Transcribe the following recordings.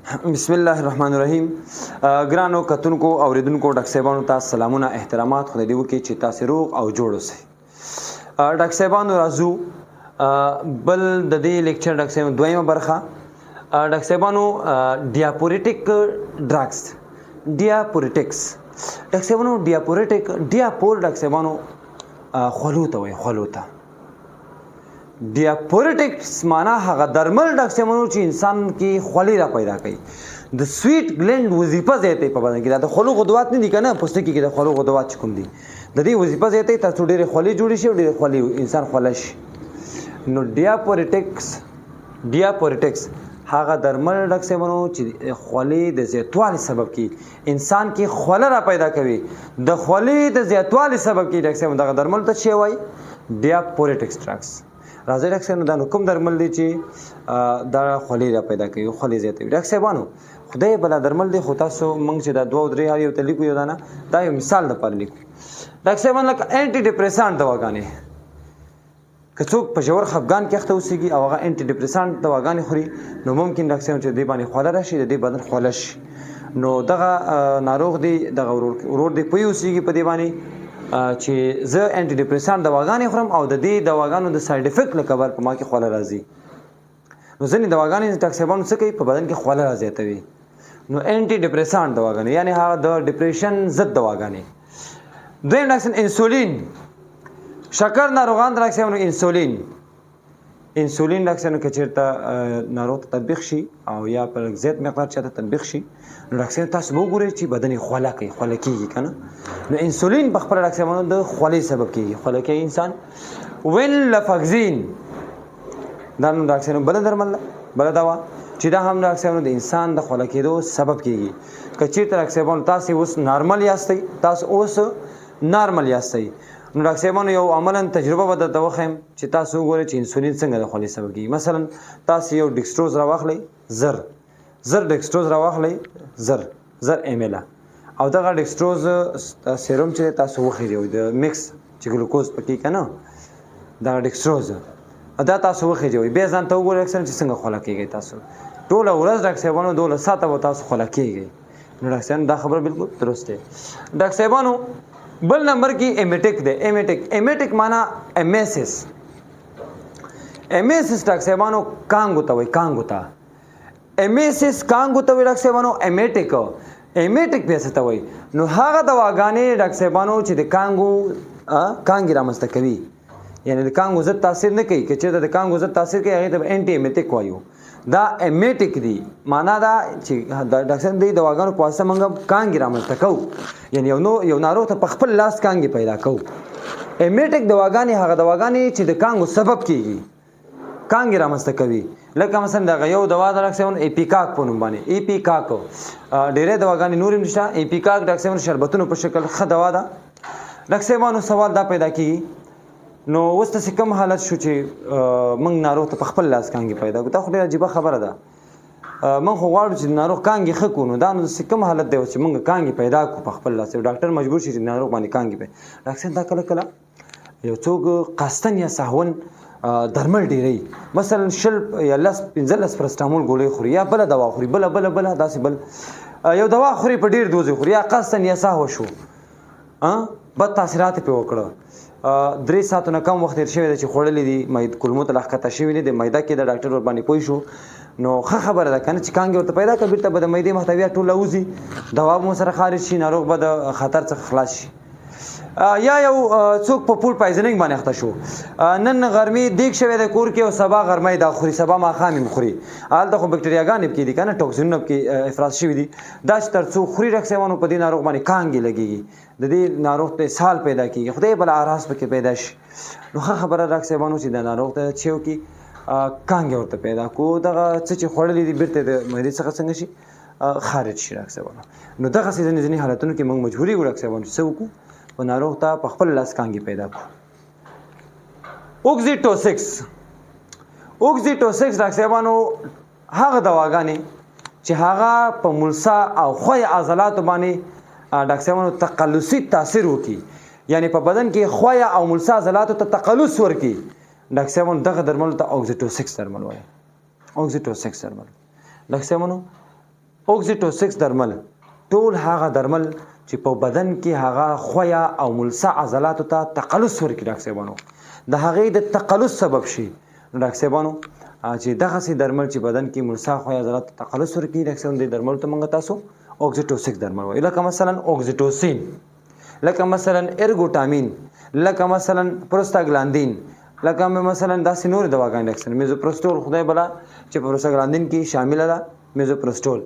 بسم الله الرحمن الرحیم. ګرانو کتونکو اوریدونکو ډاکټر صاحبانو ته سلامونه احترامات خدای دې وکړي چې تاسو روغ او جوړ اوسئ. ډاکټر صاحبانو راځو بل د دې لیکچر ډاکټر صاحب دویمه برخه. ډاکټر صاحبانو ډیاپورټیک ډرګز ډیاپورټکس ډاکټر صاحبانو ډیاپور ډاکټر صاحبانو خولو ته وایي خولو ته. ډیاپورټکس معنا هغه درمل ډاکټر صاحبانو چې انسان کې خولې را پیدا کوي. د سویټ ګلند وظیفه زیاته په بدن کې دا د خولو غدوات نه دي کنه پوستکي کې د خولو غدوات چې کوم دي د دې وظیفه زیاته تاسو ډېرې خولې جوړې شي ډېرې خولې انسان خوله شي. نو ډیاپورټکس هغه درمل ډاکټر صاحبانو چې خولې د زیاتوالي سبب کې انسان کې خوله را پیدا کوي. د خولې د زیاتوالي سبب کې ډاکټر صاحب دغه درمل ته شی وایي ډیاپورټکس ډرګز. راځي ډاکټر صاحب دا کوم درمل دي چې دا خولې را پیدا کوي خولې زیاتوي. ډاکټر صاحبانو خدای بلا درمل دی خو تاسو موږ چې دا 2 او 3 یو ته لیکو یو دا نه دا یو مثال لپاره لیکو. ډاکټر صاحبانو لکه انټي ډیپریسانټ دواګانې که څوک په ژور خفګان کې اخته اوسېږي او هغه انټي ډیپریسانټ دواګانې خوري نو ممکن ډاکټر صاحب چې دې باندې خوله راشي د دې بدن خوله شي. نو دغه ناروغ دی دغه ورور دی پوه اوسېږي په دې باندې چې زه انټي ډیپریسانټ دواګانې خورم او د دې دواګانو د سایډ افیکټ له کبله په ما کې خوله راځي. نو ځینې دواګانې ډاکټر صاحبانو څه کوي په بدن کې خوله رازیاتوي. نو انټي ډیپریسانټ دواګانې یعنې هغه د ډیپریشن ضد دواګانې. دویم ډاکټر صاحب انسولین شکر ناروغان ډاکټر صاحب انسولین ډاکټر صاحب که چېرته ناروغ ته تطبیق شي او یا په زیات مقدار چاته تطبیق شي نو ډاکټر صاحب تاسو به وګورئ چې بدن یې خوله کوي خوله کېږي که نه. نو انسولین په خپله ډاکټر صاحبانو د خولې سبب کېږي خوله کوي انسان. وینلافاکسین دا نو ډاکټر صاحب بله درمل بله دوا چې دا هم ډاکټر صاحبانو د انسان د خوله کېدو سبب کېږي. که چېرته ډاکټر صاحبانو تاسې اوس نارمل یاستئ نو ډاکټر صاحبانو یو عملاً تجربه به درته وښیم چې تاسو وګورئ چې انسولین څنګه د خولې سبب کېږي. مثلا تاسو یو ډیکسټروز راواخلئ زر ډیکسټروز راواخلئ زر ایم او دغه ډیکسټروز سیروم چې تاسو وخېږئ د میکس چې ګلوکوز پکې که نه دغه ډیکسټروز دا تاسو وخېږئ بیا ځان ته وګورئ چې څنګه خوله کېږئ. تاسو ټوله ورځ ډاکټر صاحبانو 12 ساعته به تاسو خوله کېږئ. نو ډاکټر صاحب دا خبره بالکل درست دی. ډاکټر صاحبانو بل نمبر کې ایمیټک دی. ایمیټک معنا امیسس ډاکټر صاحبانو کانګو ته وایي امیسس کانګو ته وایي ډاکټر صاحبانو ایمیټک بیا څه ته وایي. نو هغه دواګانې ډاکټر صاحبانو چې د کانګې رامنځته کوي یعنې د کانګو ضد تاثیر نه کوي که چېرته د کانګو ضد تاثیر کوي هغې ته به انټي ایمیټک وایو. دا ایمیټک دی معنا دا چې ډاکټر صاحب دې دواګانو په واسطه موږ کانګې رامنځته کوو یعنې یو ناروغ ته په خپل لاس کانګې پیدا کوو. ایمیټک دواګانې هغه دواګانې چې د کانګو سبب کېږي کانګې رامنځته کوي. لکه مثلا دغه یو دوا ده ډاکټر صاحب ایپیکاک په نوم باندې ایپیکاک ډېرې دواګانې نور هم شته. ایپیکاک ډاکټر صاحب شربتونو په شکل ښه دوا ده. ډاکټر صاحبانو سوال دا پیدا کېږي نو اوس داسې کوم حالت شو چې موږ ناروغ ته په خپل لاس کانګې پیدا کړو. دا خو ډېره عجیبه خبره ده. موږ خو غواړو چې ناروغ کانګې ښه کړو نو دا نو داسې کوم حالت دی چې موږ کانګې پیدا کړو په خپل لاس ډاکټر مجبور شي چې ناروغ باندې کانګې پیدا. ډاکټر صاحب دا کله یو څوک قصدن یا سهون درمل ډېری مثلا 10 یا 15 پرسټامول ګولۍ خوري یا بله دوا خوري بله داسې بل یو دوا خوري په ډېر دوز خوري یا قصدن یا سهو شو بد تاثیرات پې وکړه 3 ساعتو نه کم وخت تېر شوی دی چې خوړلي دي کولمو ته راښکته شوي دي د میده کې د ډاکټر ورباندې پوه شو نو ښه خبره ده که نه چې کانګې ورته پیدا کړه بېرته به د میدې محتویات ټول راوځي دوا به ورسره خارج شي ناروغ به د خطر څخه خلاص شي. یا یو څوک په فوډ پایزنینګ باندې اخته شو نن غرمې دیګ شوی دی کور کې او سبا غرمۍ دا خوري سبا ماښام هم خوري هلته خو بکټریاګانې پکې دي که نه ټوکسینونه پکې افراز شوي دي دا چې تر څو خوري ډاکټر صاحبانو په دې ناروغ باندې کانګې لګېږي د دې ناروغ ته اسهال پیدا کېږي خدای بله اعراض پکې پیدا شي. نو ښه خبره ډاکټر صاحبانو چې د ناروغ ته چې وکړي کانګې ورته پیدا کړو دغه څه چې خوړلي دي بېرته د معدې څخه څنګه شي خارج شي ډاکټر صاحبانو. نو دغسې ځینې حالتونو کې موږ مجبوري یو ډاکټر صاحبانو چې څه وکړو و ناروغ ته په خپل لاس کانګې پیدا کړو. اوکزیټوسکس ډاکټر صاحبانو هغه دواګانې چې هغه په ملسا او خوی عضلاتو باندې ډاکټر صاحبانو تقلصي تاثیر وکړي یعنې په بدن کې خوی او ملسا عضلاتو ته تقلص ورکړي ډاکټر صاحبانو دغه درملو ته اوکزیټوسکس درمل وایي. ډاکټر صاحبانو اوکسیټوسکس درمل ټول هغه درمل چې په بدن کې هغه خویا او ملسه عضلاتو ته تقلص ورکړي ډاکټر صاحبانو د هغې د تقلص سبب شي نو ډاکټر صاحبانو چې دغسې درمل چې بدن کې ملسه خویا عضلاتو ته تقلص ورکړي ډاکټر صاحب دې درملو ته موږ تاسو اوکسیټوسکس درمل وایي لکه مثلا اوکسیټوسین لکه مثلا ارګوټامین لکه مثلا پروستاګلاندین لکه مثلا داسې نورې دواګانې ډاکټر صاحب میزوپروسټول خدای بلا چې پروستاګلاندین کې شامله ده میزوپروسټول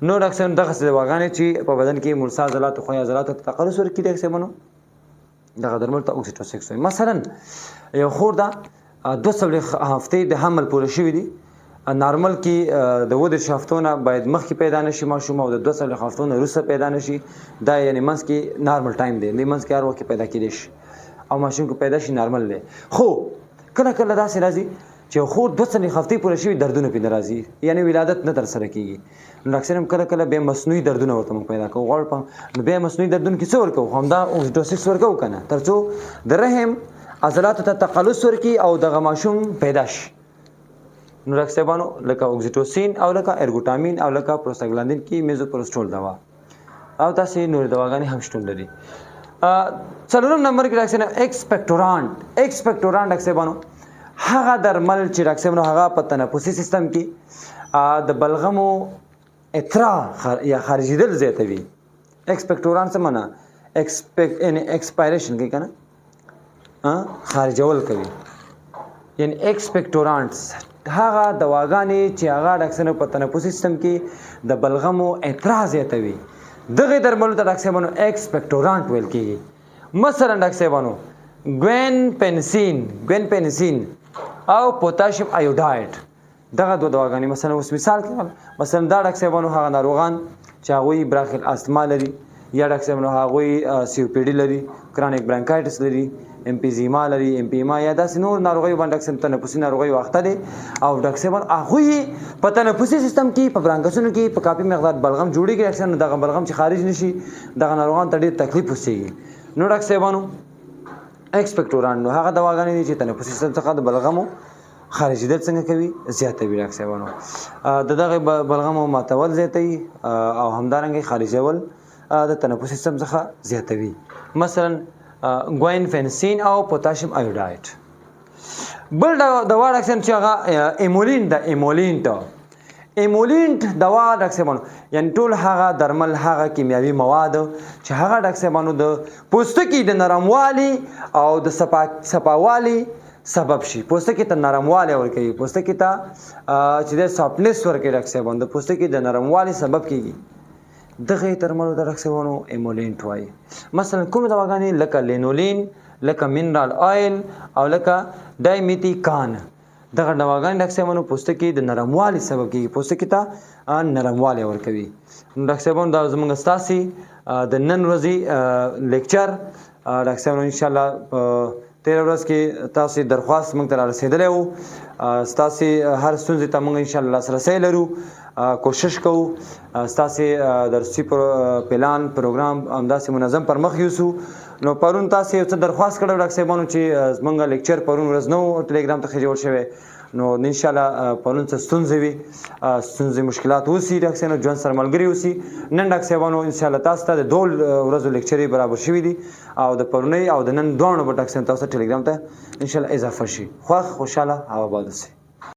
نو ډاکټر صاحب دغسې دواګانې چې په بدن کې ملسه عضلاتو خویا عضلاتو ته تقلص ورکړي ډاکټر صاحبانو دغه درمل ته اوکسیټوسکس وایي مثلا یو خور ده 2 هفتې د حمل پوره شوي دي نارمل کې د 10 هفتو نه باید مخکې پیدا نشي ماشوم او د 2 هفتو نه وروسته پیدا نشي دا یعنې منځ کې نارمل ټایم دی منځ کې هر وخت پیدا کېدی شي او ماشوم کې پیدا شي نارمل دی خو کله کله داسې راځي چې خور 2 هفتې پوره شوي دردونه پې نه راځي یعنې ولادت نه ترسره کېږي نو ډاکټر صاحب کله کله بیا مصنوعي دردونه ورته موږ پیدا کوو غواړو نو بیا مصنوعي دردونه کې څه ورکوو همدا اوکسیټوسکس ورکوو که نه تر څو د رحم عضلاتو ته تقلص ورکړي او دغه ماشوم پیدا شي نو ډاکټر صاحبانو لکه اوکسیټوسین او لکه ارګوټامین او لکه پروستاګلاندین کې میزوپروسټول دوا او داسې نورې دواګانې هم شتون لري څلورم نمبر کې ډاکټر صاحب ایکسپیکټورانټ ډاکټر صاحبانو هغه درمل چې ډاکټر صاحب هغه په تنفسي سیستم کې د بلغمو اطرا یا خارجېدل زیاتوي ایکسپیکټورانټ څه معنا ایکسپایریشن کوي که نه خارجول کوي یعنی ایکسپیکټورانټس هغه دواګانې چې هغه ډاکټر صاحب په تنفسي سیستم کې د بلغمو اطرا زیاتوي دغې درملو ته ډاکټر صاحبانو ایکسپیکټورانټ ویل کېږي مثلا ډاکټر صاحبانو ګوینپینسین او پوتاشیم ایوډایډ دغه دوه دواګانې مثلا اوس مثال کې مثلا دا ډاکټر صاحبانو هغه ناروغان چې هغوی براخیل استما لري یا ډاکټر صاحبانو هغوی سی او پی ډي لري کرانیک برانکایټس لري امپیزیما لري امپیما یا داسې نور ناروغیو باندې ډاکټر صاحب تنفسي ناروغیو اخته دي او ډاکټر صاحب هغوی په تنفسي سیستم کې په برانکسونو کې په کافي مقدار بلغم جوړېږي ډاکټر صاحب دغه بلغم چې خارج نشي دغه ناروغان ته ډېر تکلیف اوسېږي نو ډاکټر صاحبانو ایکسپیکټورانټ نو هغه دواګانې دي چې تنفسي سیستم څخه د بلغمو خارجېدل څنګه کوي زیاتوي ډاکټر صاحبانو د دغې بلغمو ماتول زیاتوي او همدارنګه خارجول د تنفسي سیستم څخه زیاتوي مثلا ګوینفینسین او پوتاشیم ایوډایډ بل دوا ډاکټر صاحب چې هغه ایمولینټ دوا ډاکټر صاحبانو یعنې ټول هغه درمل هغه کیمیاوي مواد چې هغه ډاکټر صاحبانو د پوستکي د نرموالي او د صفاوالي سبب شي پوستکي ته نرموالی ورکوي پوستکي ته چې د سافټنس ورکوي ډاکټر صاحبانو د پوستکي د نرموالي سبب کېږي دغې درملو ته ډاکټر صاحبانو ایمولینټ وایي مثلا کومې دواګانې لکه لینولین لکه منرال آیل او لکه ډایمیتیکان دغه دواګانې ډاکټر صاحبانو پوستکي د نرموالي سبب کېږي پوستکي ته نرموالی ورکوي نو ډاکټر صاحبانو دا زموږ ستاسې د نن ورځې لیکچر ډاکټر صاحبانو انشاءالله 13 ورځ کې تاسې درخواست موږ ته را رسېدلی و ستاسې هر ستونزې ته موږ انشاءالله لاسرسی لرو کوشش کوو ستاسې درسي پلان پروګرام همداسې منظم پر مخ یوسو نو پرون تاسې یو څه درخواست کړی ډاکټر صاحبانو چې زموږ لیکچر پرون ورځ نه و ټلیګرام ته جوړ شوی نو انشاءالله پرون څه ستونزې وي ستونزې مشکلات اوسي ډاکټر صاحب ژوند سره ملګري اوسي نن ډاکټر صاحبانو انشاءالله تاسو ته د 2 ورځو لیکچرې برابر شوي دي او د پرونۍ او د نن دواړو به ډاکټر صاحب تاسو ټلیګرام ته انشاءالله اضافه شي خوښ خوشحاله او آباد اوسئ